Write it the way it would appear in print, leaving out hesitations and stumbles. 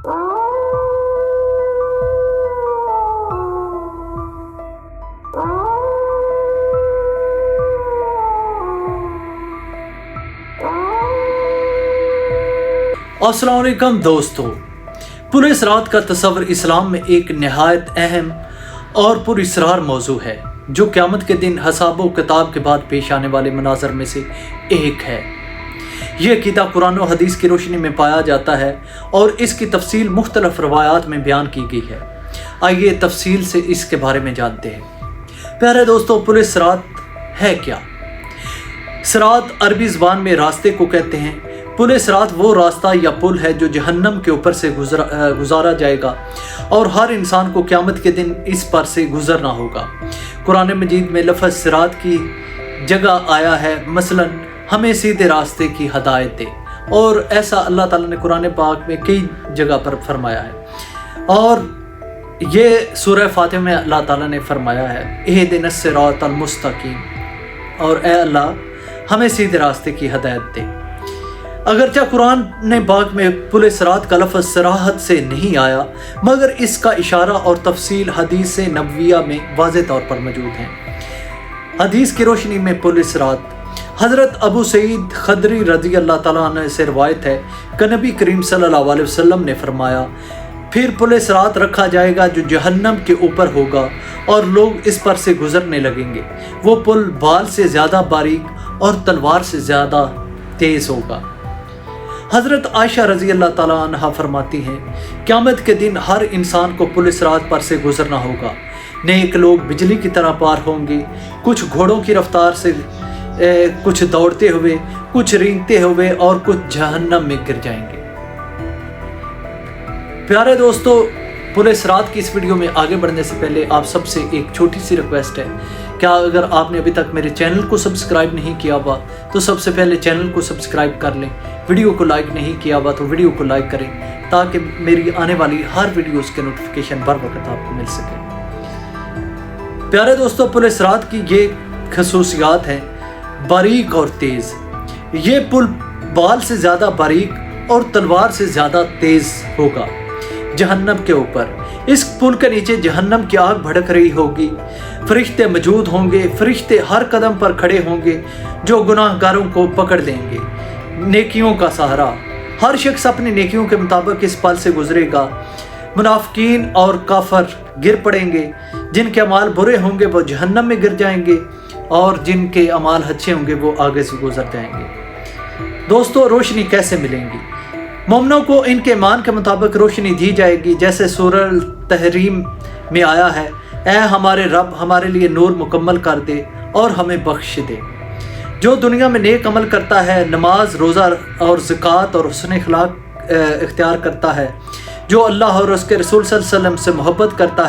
अस्सलाम वालेकुम दोस्तों, पुलिस रात का तस्वर इस्लाम में एक नहायत अहम और पुरअसरार मौजू है जो क़यामत के दिन हिसाब किताब के बाद पेश आने वाले मनाज़र में से एक है। यह अक़ीदा कुरान और हदीस की रोशनी में पाया जाता है और इसकी तफसील मुख्तलिफ रवायात में बयान की गई है। आइए तफसील से इसके बारे में जानते हैं। प्यारे दोस्तों, पुलिस रात है क्या? सिरात अरबी ज़बान में रास्ते को कहते हैं। पुलिस रात वो रास्ता या पुल है जो जहन्नम के ऊपर से गुजारा जाएगा और हर इंसान को क़यामत के दिन इस पर से गुजरना होगा। कुरान मजीद में लफ्ज़ सिरात की जगह आया है, मसलन हमें सीधे रास्ते की हदायत दे, और ऐसा अल्लाह ताला ने कुरान पाक में कई जगह पर फरमाया है। और ये सूरह फातिहा में अल्लाह ताला ने फरमाया है, इहदिनस सिरातल मुस्तकीम, और ए अल्लाह हमें सीधे रास्ते की हदायत दे। अगरचे कुरान ने पाक में पुलिस रात का लफ्ज़ सराहत से नहीं आया, मगर इसका इशारा और तफसील हदीस नबविया में वाज़े तौर पर मौजूद है। हदीस की रोशनी में पुलिस रात हज़रत अबू सईद खदरी रज़ी अल्लाह ताला अन्हु से रवायत है कि नबी करीम सल्लल्लाहु अलैहि वसल्लम ने फरमाया, फिर पुलिस रात रखा जाएगा जो जहन्नम के ऊपर होगा और लोग इस पर से गुजरने लगेंगे। वो पुल बाल से ज़्यादा बारीक और तलवार से ज़्यादा तेज़ होगा। हज़रत आयशा रज़ी अल्लाह ताला अन्हा फरमाती हैं, क़यामत के दिन हर इंसान को पुलिस रात पर से गुजरना होगा। नेक लोग बिजली की तरह पार होंगे, कुछ घोड़ों की रफ्तार से, कुछ दौड़ते हुए, कुछ रेंगते हुए और कुछ जहन्नम में गिर जाएंगे। प्यारे दोस्तों, पुलिस रात की इस वीडियो में आगे बढ़ने से पहले आप सबसे एक छोटी सी रिक्वेस्ट है, क्या अगर आपने अभी तक मेरे चैनल को सब्सक्राइब नहीं किया हुआ तो सबसे पहले चैनल को सब्सक्राइब कर लें। वीडियो को लाइक नहीं किया हुआ तो वीडियो को लाइक करें ताकि मेरी आने वाली हर वीडियोस के नोटिफिकेशन बर वक्त आपको मिल सके। प्यारे दोस्तों, पुलिस रात की ये खसूसियात हैं, बारीक और तेज़। ये पुल बाल से ज़्यादा बारीक और तलवार से ज़्यादा तेज़ होगा जहन्नम के ऊपर। इस पुल के नीचे जहन्नम की आग भड़क रही होगी, फरिश्ते मौजूद होंगे, फरिश्ते हर कदम पर खड़े होंगे जो गुनाहगारों को पकड़ लेंगे। नेकियों का सहारा, हर शख्स अपनी नेकियों के मुताबिक इस पल से गुजरेगा। मुनाफिकीन और काफर गिर पड़ेंगे, जिनके अमाल बुरे होंगे वो जहन्नम में गिर जाएंगे और जिनके अमाल अच्छे होंगे वो आगे से गुजर जाएंगे। दोस्तों, रोशनी कैसे मिलेंगी? मोमिनों को इनके ईमान के मुताबिक रोशनी दी जाएगी, जैसे सूरह तहरीम में आया है, ऐ हमारे रब हमारे लिए नूर मुकम्मल कर दे और हमें बख्श दे। जो दुनिया में नेक अमल करता है, नमाज, रोज़ा और ज़कात और हुस्न अखलाक इख्तियार करता है, जो अल्लाह और उसके रसूल सल्लल्लाहु अलैहि वसल्लम से मोहब्बत करता